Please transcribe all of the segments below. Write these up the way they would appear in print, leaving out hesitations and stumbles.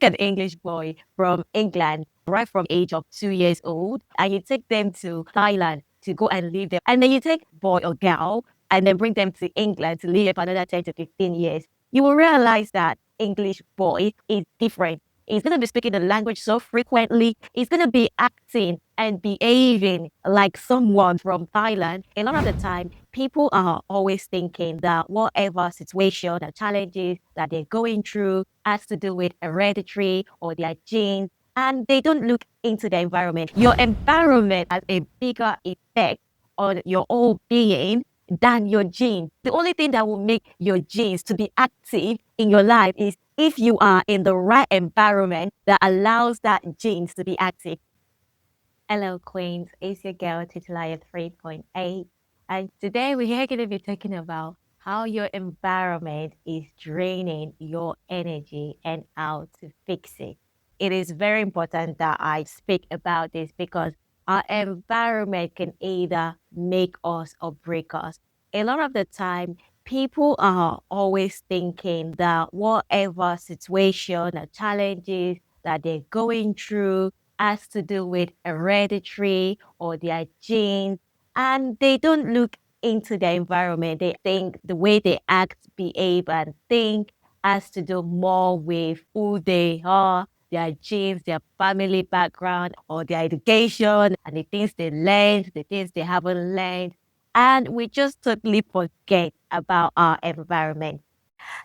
an English boy from England right from age of 2 years old, and you take them to Thailand to go and live there. And then you take boy or girl and then bring them to England to live there for another 10 to 15 years. You will realize that English boy is different. He's going to be speaking the language so frequently. He's going to be acting and behaving like someone from Thailand. A lot of the time, people are always thinking that whatever situation or challenges that they're going through has to do with hereditary or their genes, and they don't look into the environment. Your environment has a bigger effect on your whole being than your genes. The only thing that will make your genes to be active in your life is if you are in the right environment that allows that genes to be active. Hello, Queens. It's your girl, Titilayo 3.8. And today we're going to be talking about how your environment is draining your energy and how to fix it. It is very important that I speak about this because our environment can either make us or break us. A lot of the time, people are always thinking that whatever situation or challenges that they're going through has to do with hereditary or their genes, and they don't look into the environment. They think the way they act, behave, and think has to do more with who they are, their genes, their family background, or their education, and the things they learned, the things they haven't learned. And we just totally forget about our environment.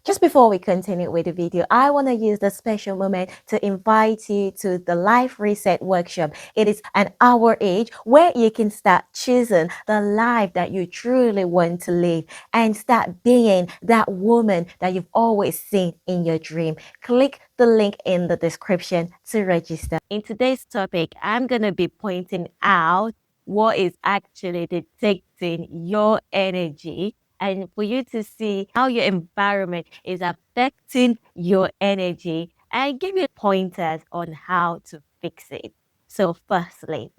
Just before we continue with the video, I want to use this special moment to invite you to the Life Reset Workshop. It is an hour each where you can start choosing the life that you truly want to live and start being that woman that you've always seen in your dream. Click the link in the description to register. In today's topic, I'm going to be pointing out what is actually detecting your energy and for you to see how your environment is affecting your energy and give you pointers on how to fix it. So firstly,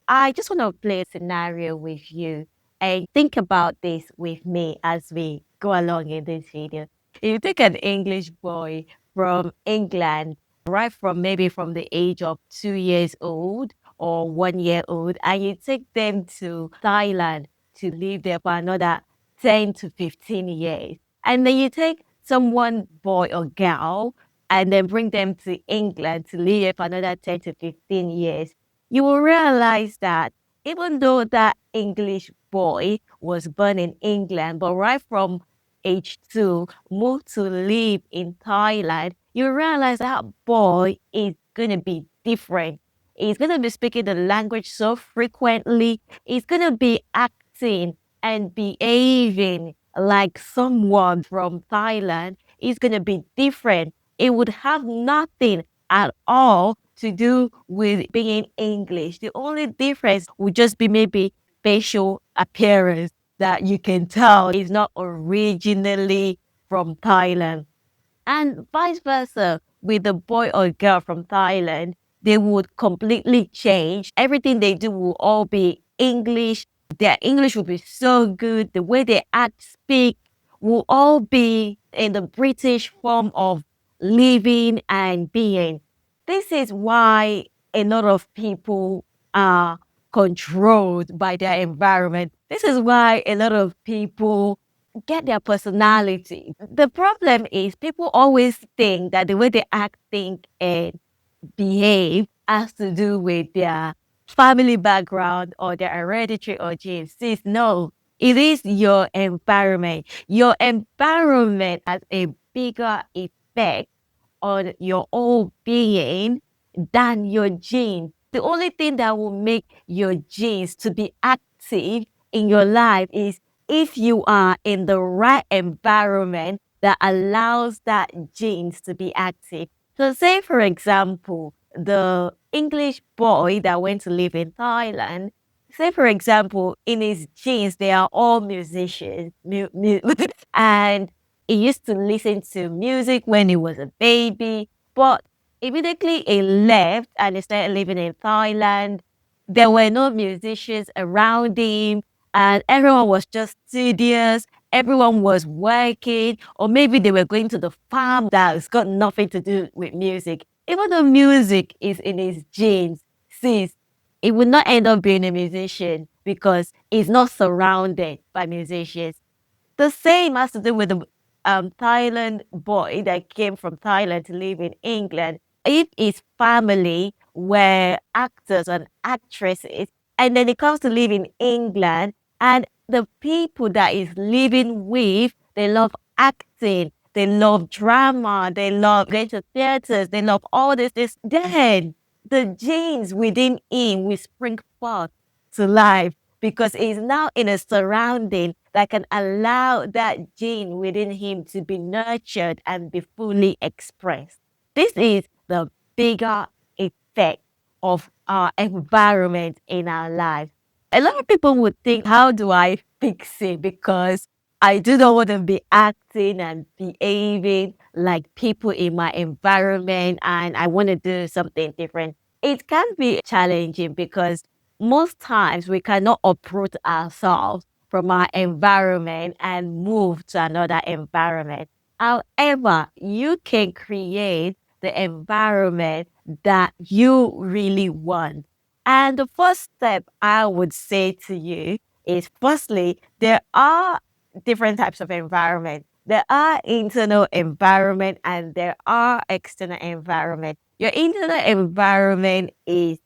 I just want to play a scenario with you and think about this with me as we go along in this video. If you take an English boy from England, right from maybe from the age of 2 years old or 1 year old, and you take them to Thailand to live there for another 10 to 15 years. And then you take someone, boy or girl, and then bring them to England to live here for another 10 to 15 years. You will realize that even though that English boy was born in England, but right from age 2 moved to live in Thailand, you realize that boy is going to be different. He's going to be speaking the language so frequently. He's going to be acting and behaving like someone from Thailand is going to be different. It would have nothing at all to do with being English. The only difference would just be maybe facial appearance that you can tell is not originally from Thailand. And vice versa with the boy or girl from Thailand, they would completely change. Everything they do will all be English. Their English will be so good. The way they act, speak will all be in the British form of living and being. This is why a lot of people are controlled by their environment. This is why a lot of people get their personality. The problem is people always think that the way they act, think, and behave has to do with their family background or their hereditary or genes. Sis, no, it is your environment. Your environment has a bigger effect on your whole being than your genes. The only thing that will make your genes to be active in your life is if you are in the right environment that allows that genes to be active. So say, for example, the English boy that went to live in Thailand, say, for example, in his genes, they are all musicians. And he used to listen to music when he was a baby, but immediately he left and he started living in Thailand. There were no musicians around him, and everyone was just studious. Everyone was working, or maybe they were going to the farm that's got nothing to do with music. Even though music is in his genes, sis, he would not end up being a musician because he's not surrounded by musicians. The same has to do with the Thailand boy that came from Thailand to live in England. If his family were actors and actresses, and then he comes to live in England, and the people that he's living with, they love acting, they love drama, they love going to theaters, they love all this. Then the genes within him will spring forth to life because he's now in a surrounding that can allow that gene within him to be nurtured and be fully expressed. This is the bigger effect of our environment in our lives. A lot of people would think, how do I fix it? Because I do not want to be acting and behaving like people in my environment and I want to do something different. It can be challenging because most times we cannot uproot ourselves from our environment and move to another environment. However, you can create the environment that you really want. And the first step I would say to you is firstly, there are different types of environment. There are internal environment and there are external environment. Your internal environment is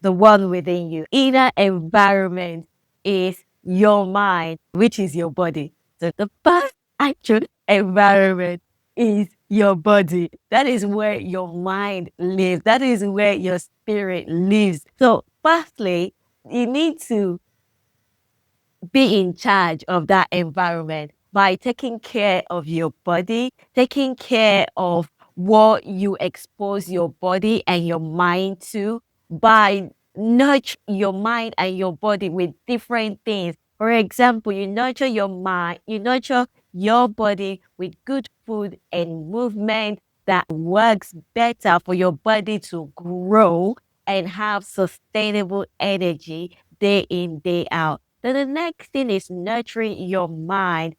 the one within you. Inner environment is your mind, which is your body. So the first actual environment is your body. That is where your mind lives. That is where your spirit lives. So firstly, you need to be in charge of that environment by taking care of your body, taking care of what you expose your body and your mind to, by nurture your mind and your body with different things. For example, you nurture your mind, you nurture your body with good food and movement that works better for your body to grow and have sustainable energy day in, day out. Then the next thing is nurturing your mind,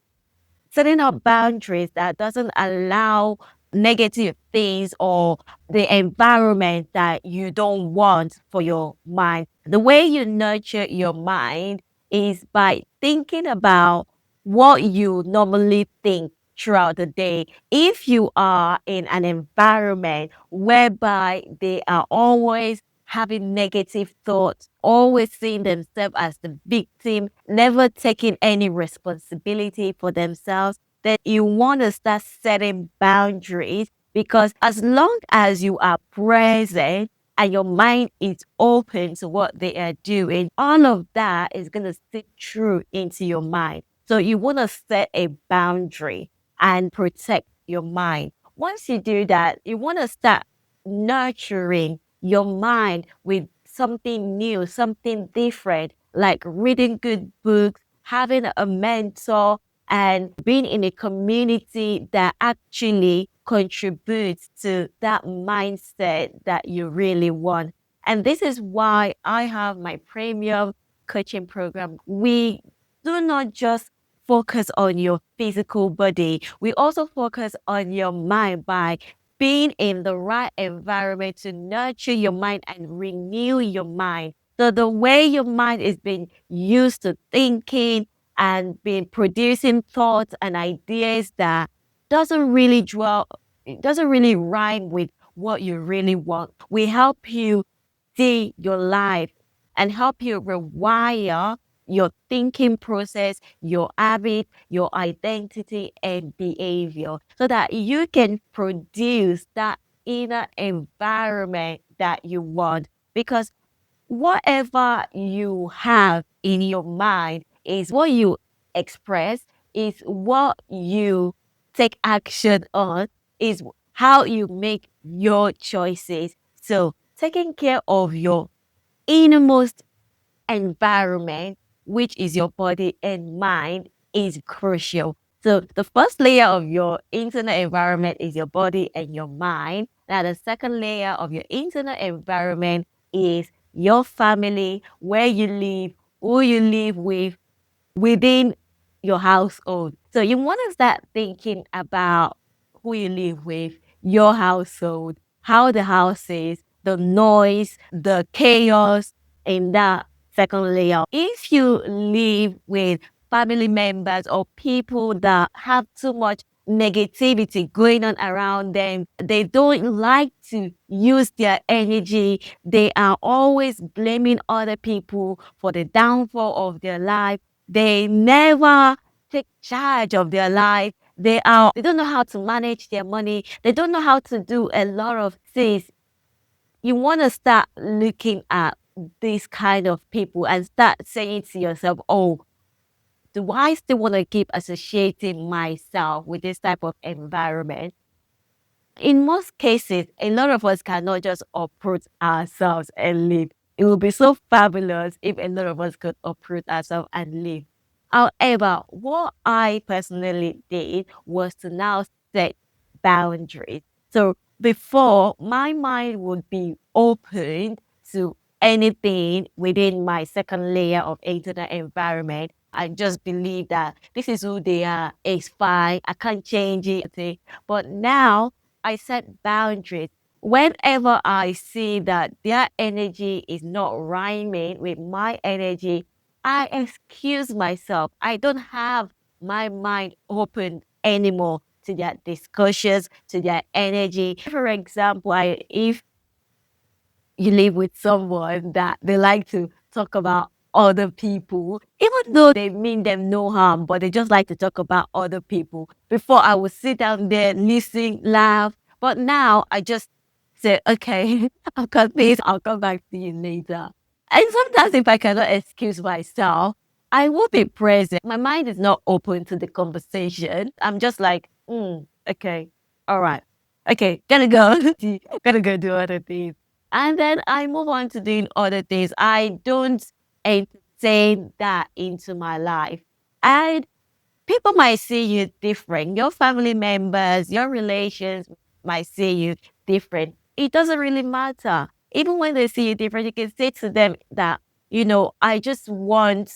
setting up boundaries that doesn't allow negative things or the environment that you don't want for your mind. The way you nurture your mind is by thinking about what you normally think throughout the day. If you are in an environment whereby they are always having negative thoughts, always seeing themselves as the victim, never taking any responsibility for themselves, then you want to start setting boundaries because as long as you are present and your mind is open to what they are doing, all of that is going to seep through into your mind. So you want to set a boundary and protect your mind. Once you do that, you want to start nurturing your mind with something new, something different, like reading good books, having a mentor, and being in a community that actually contributes to that mindset that you really want. And this is why I have my premium coaching program. We do not just focus on your physical body, we also focus on your mind by being in the right environment to nurture your mind and renew your mind. So the way your mind is being used to thinking and being producing thoughts and ideas that doesn't really dwell, it doesn't really rhyme with what you really want. We help you see your life and help you rewire your thinking process, your habit, your identity, and behavior so that you can produce that inner environment that you want. Because whatever you have in your mind is what you express, is what you take action on, is how you make your choices. So, taking care of your innermost environment, which is your body and mind, is crucial. So the first layer of your internal environment is your body and your mind. Now the second layer of your internal environment is your family, where you live, who you live with, within your household. So you want to start thinking about who you live with, your household, how the house is, the noise, the chaos in that second layer. If you live with family members or people that have too much negativity going on around them, they don't like to use their energy. They are always blaming other people for the downfall of their life. They never take charge of their life. They don't know how to manage their money. They don't know how to do a lot of things. You want to start looking at these kind of people and start saying to yourself, oh, do I still want to keep associating myself with this type of environment? In most cases, a lot of us cannot just uproot ourselves and leave. It would be so fabulous if a lot of us could uproot ourselves and leave. However, what I personally did was to now set boundaries. So before, my mind would be open to anything within my second layer of internet environment. I just believe that this is who they are. It's fine. I can't change it. But now I set boundaries. Whenever I see that their energy is not rhyming with my energy, I excuse myself. I don't have my mind open anymore to their discussions, to their energy. For example, if you live with someone that they like to talk about other people, even though they mean them no harm, but they just like to talk about other people. Before I would sit down there, listen, laugh. But now I just say, okay, I've got this, I'll come back to you later. And sometimes if I cannot excuse myself, I will be present. My mind is not open to the conversation. I'm just like, okay, all right. Okay, gotta go. Gotta go do other things. And then I move on to doing other things. I don't entertain that into my life. And people might see you different. Your family members, your relations might see you different. It doesn't really matter. Even when they see you different, you can say to them that, I just want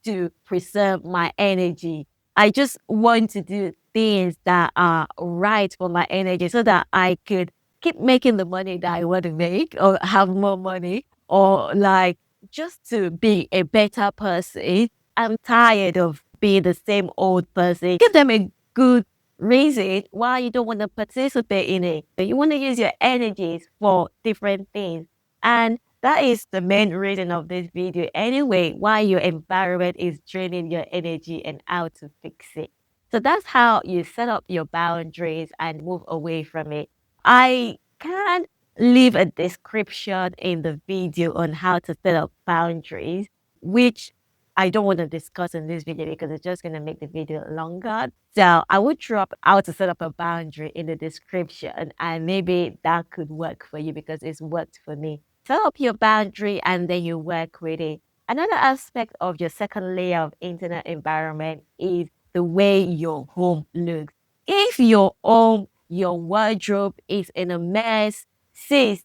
to preserve my energy. I just want to do things that are right for my energy so that I could keep making the money that I want to make or have more money or like just to be a better person. I'm tired of being the same old person. Give them a good reason why you don't want to participate in it. You want to use your energies for different things. And that is the main reason of this video anyway, why your environment is draining your energy and how to fix it. So that's how you set up your boundaries and move away from it. I can leave a description in the video on how to set up boundaries, which I don't want to discuss in this video because it's just going to make the video longer. So I would drop how to set up a boundary in the description and maybe that could work for you because it's worked for me. Set up your boundary and then you work with it. Another aspect of your second layer of internet environment is the way your home looks. If your home, your wardrobe is in a mess, sis,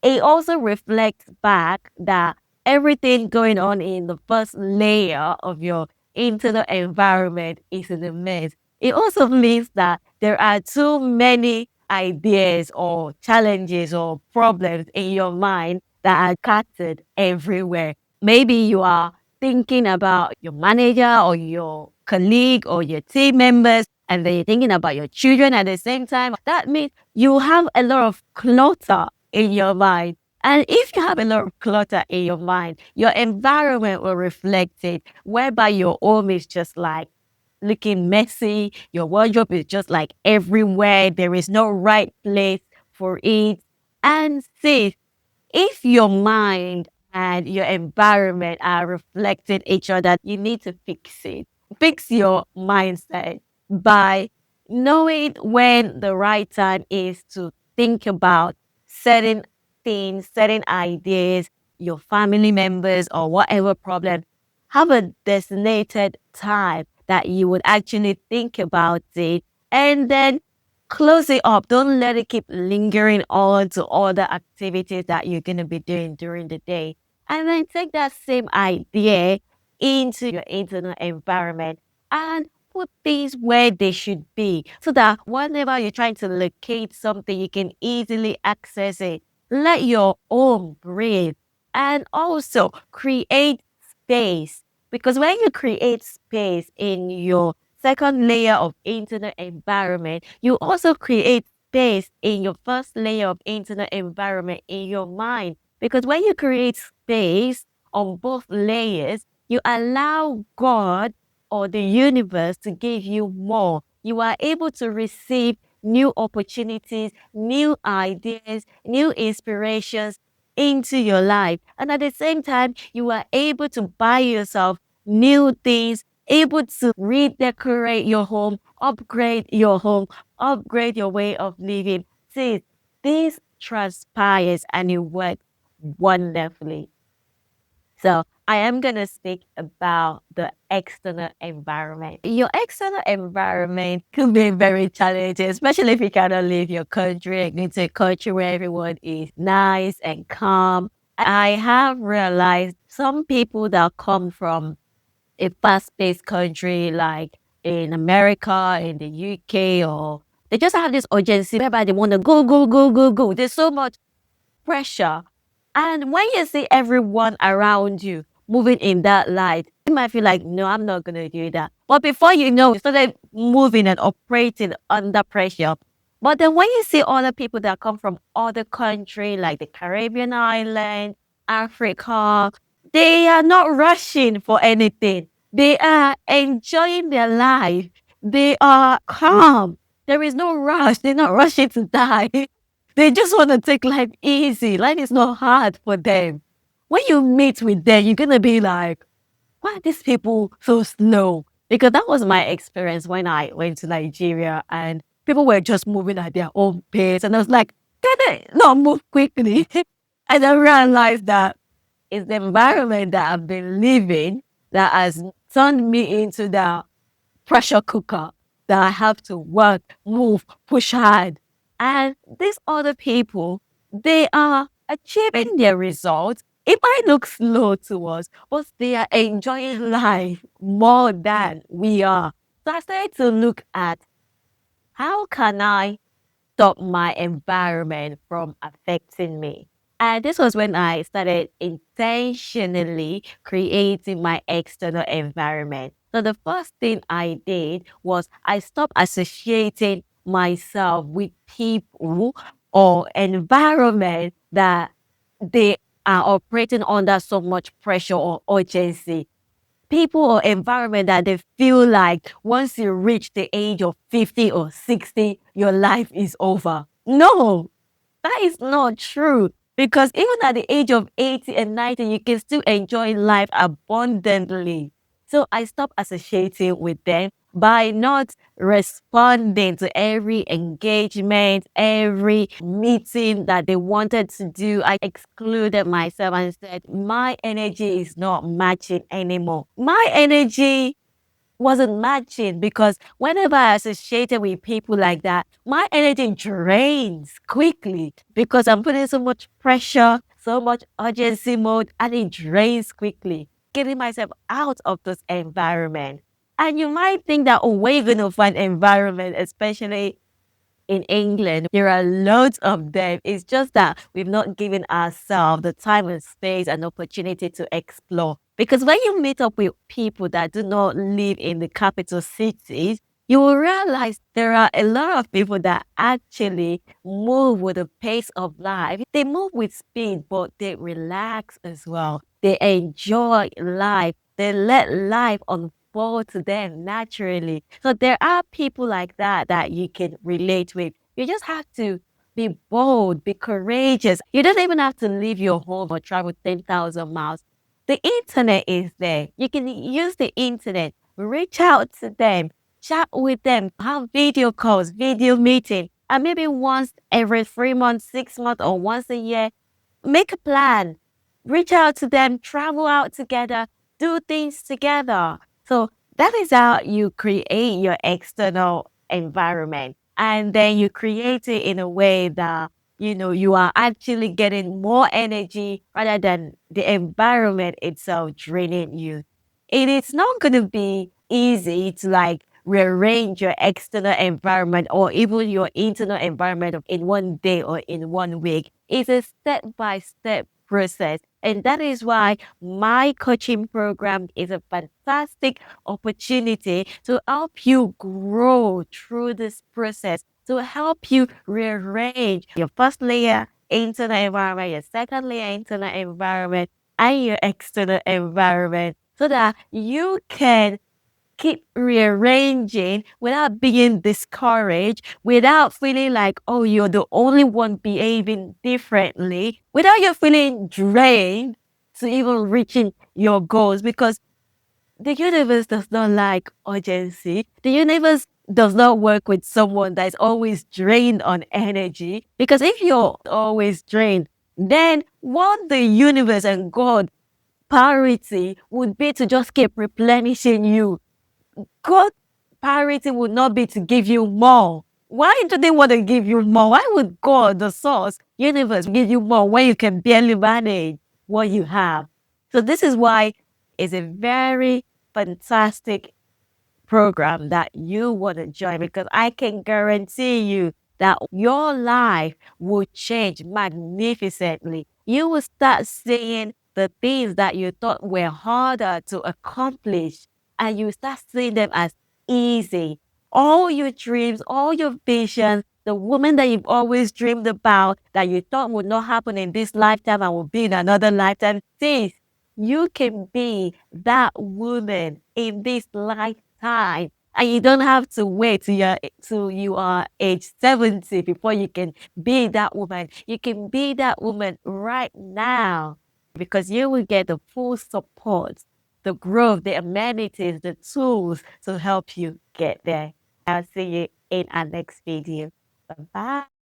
it also reflects back that everything going on in the first layer of your internal environment is in a mess. It also means that there are too many ideas or challenges or problems in your mind that are scattered everywhere. Maybe you are thinking about your manager or your colleague or your team members, and then you're thinking about your children at the same time. That means you have a lot of clutter in your mind. And if you have a lot of clutter in your mind, your environment will reflect it, whereby your home is just like looking messy, your wardrobe is just like everywhere, there is no right place for it. And see, if your mind and your environment are reflecting each other, you need to fix it. Fix your mindset by knowing when the right time is to think about certain things, certain ideas, your family members or whatever problem. Have a designated time that you would actually think about it and then close it up. Don't let it keep lingering on to other activities that you're going to be doing during the day. And then take that same idea into your internal environment and put things where they should be so that whenever you're trying to locate something, you can easily access it. Let your home breathe and also create space. Because when you create space in your second layer of internet environment, you also create space in your first layer of internet environment in your mind. Because when you create space on both layers, you allow God or the universe to give you more. You are able to receive new opportunities, new ideas, new inspirations into your life. And at the same time, you are able to buy yourself new things, able to redecorate your home, upgrade your way of living. See, this transpires and it works wonderfully. So I am going to speak about the external environment. Your external environment could be very challenging, especially if you cannot leave your country and into a country where everyone is nice and calm. I have realized some people that come from a fast-paced country like in America, in the UK, or they just have this urgency whereby they want to go, go, go, go, go. There's so much pressure. And when you see everyone around you moving in that light, you might feel like, no, I'm not going to do that. But before you know, you started moving and operating under pressure. But then when you see other people that come from other countries like the Caribbean island, Africa, they are not rushing for anything. They are enjoying their life. They are calm. There is no rush. They're not rushing to die. They just want to take life easy. Life is not hard for them. When you meet with them, you're going to be like, why are these people so slow? Because that was my experience when I went to Nigeria and people were just moving at their own pace. And I was like, can they not move quickly? And I realized that it's the environment that I've been living that has turned me into the pressure cooker that I have to work, move, push hard. And these other people, they are achieving their results. It might look slow to us, but they are enjoying life more than we are. So I started to look at how can I stop my environment from affecting me. And this was when I started intentionally creating my external environment. So the first thing I did was I stopped associating myself with people or environment that they are operating under so much pressure or urgency, people or environment that they feel like once you reach the age of 50 or 60, your life is over. No, that is not true. Because even at the age of 80 and 90, you can still enjoy life abundantly. So I stopped associating with them by not responding to every engagement, every meeting that they wanted to do. I excluded myself and said, my energy is not matching anymore. My energy wasn't matching because whenever I associated with people like that, my energy drains quickly because I'm putting so much pressure, so much urgency mode, and it drains quickly, getting myself out of this environment. And you might think that, oh, where are you going to find environment, especially in England? There are loads of them. It's just that we've not given ourselves the time and space and opportunity to explore. Because when you meet up with people that do not live in the capital cities, you will realize there are a lot of people that actually move with the pace of life. They move with speed, but they relax as well. They enjoy life. They let life unfold to them naturally. So there are people like that that you can relate with. You just have to be bold, be courageous. You don't even have to leave your home or travel 10,000 miles. The internet is there. You can use the internet, reach out to them, chat with them, have video calls, video meeting, and maybe once every 3 months, 6 months, or once a year, make a plan. Reach out to them, travel out together, do things together. So that is how you create your external environment. And then you create it in a way that, you are actually getting more energy rather than the environment itself draining you. It is not going to be easy to like rearrange your external environment or even your internal environment in one day or in one week. It's a step-by-step process. And that is why my coaching program is a fantastic opportunity to help you grow through this process, to help you rearrange your first layer internal environment, your second layer internal environment, and your external environment so that you can keep rearranging without being discouraged, without feeling like, oh, you're the only one behaving differently, without you feeling drained to even reaching your goals. Because the universe does not like urgency. The universe does not work with someone that is always drained on energy. Because if you're always drained, then what the universe and God priority would be to just keep replenishing you. God priority would not be to give you more. Why do they want to give you more? Why would God, the source, universe, give you more when you can barely manage what you have? So this is why it's a very fantastic program that you want to join, because I can guarantee you that your life will change magnificently. You will start seeing the things that you thought were harder to accomplish, and you start seeing them as easy. All your dreams, all your visions, the woman that you've always dreamed about that you thought would not happen in this lifetime and will be in another lifetime, see, you can be that woman in this lifetime. And you don't have to wait till you are age 70 before you can be that woman. You can be that woman right now because you will get the full support, the growth, the amenities, the tools to help you get there. I'll see you in our next video. Bye-bye.